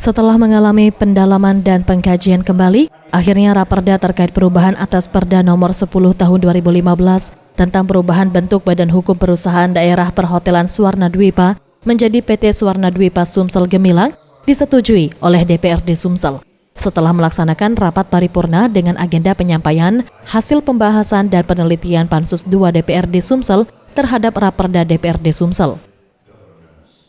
Setelah mengalami pendalaman dan pengkajian kembali, akhirnya Raperda terkait perubahan atas Perda nomor 10 tahun 2015 tentang perubahan bentuk Badan Hukum Perusahaan Daerah Perhotelan Suwarna Dwipa menjadi PT Suwarna Dwipa Sumsel Gemilang disetujui oleh DPRD Sumsel. Setelah melaksanakan rapat paripurna dengan agenda penyampaian hasil pembahasan dan penelitian Pansus 2 DPRD Sumsel terhadap Raperda DPRD Sumsel.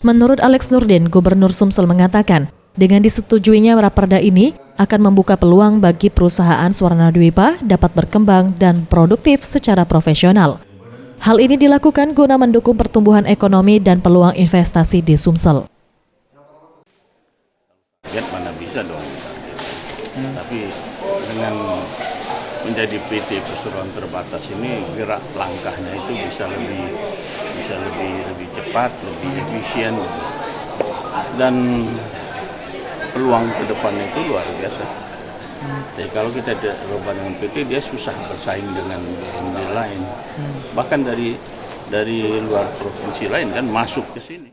Menurut Alex Nurdin, Gubernur Sumsel mengatakan, dengan disetujuinya Raperda ini akan membuka peluang bagi perusahaan Suwarna Dwipa dapat berkembang dan produktif secara profesional. Hal ini dilakukan guna mendukung pertumbuhan ekonomi dan peluang investasi di Sumsel. Mana bisa dong. Tapi dengan menjadi PT perseroan terbatas ini gerak langkahnya itu bisa lebih cepat, lebih efisien, dan peluang ke depannya itu luar biasa. Jadi kalau kita berubah dengan PT, dia susah bersaing dengan BUMD lain. Bahkan dari luar provinsi lain kan masuk ke sini.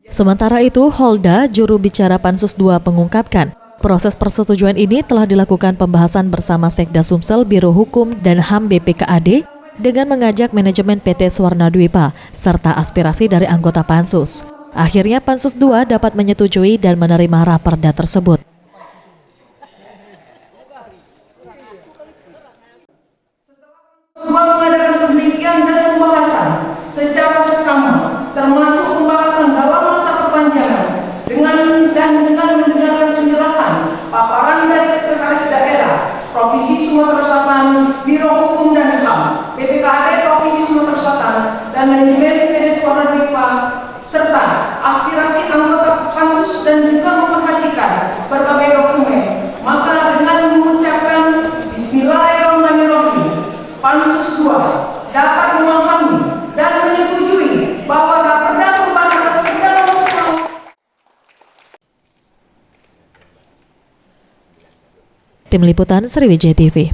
Sementara itu, Holda, juru bicara Pansus 2 mengungkapkan, proses persetujuan ini telah dilakukan pembahasan bersama Sekda Sumsel, Biro Hukum dan HAM BPKAD dengan mengajak manajemen PT Suwarna Dwipa serta aspirasi dari anggota Pansus. Akhirnya Pansus 2 dapat menyetujui dan menerima Raperda tersebut. Mengadakan penelitian dan pembahasan secara seksama, termasuk pembahasan dalam masa perpanjangan dengan mendengarkan penjelasan paparan dari Sekretaris Daerah Provinsi Sumatera Selatan, Biro Hukum dan HAM, BPKAD Provinsi Sumatera Selatan, dan manajemen PT Suwarna Dwipa serta aspirasi anggota Pansus dan juga memperhatikan berbagai dokumen. Maka dengan mengucapkan Bismillahirrahmanirrahim, Pansus 2 dapat memahami dan menyetujui bahwa Raperda perubahan atas Perda nomor 10. Tim Liputan Sriwijaya TV.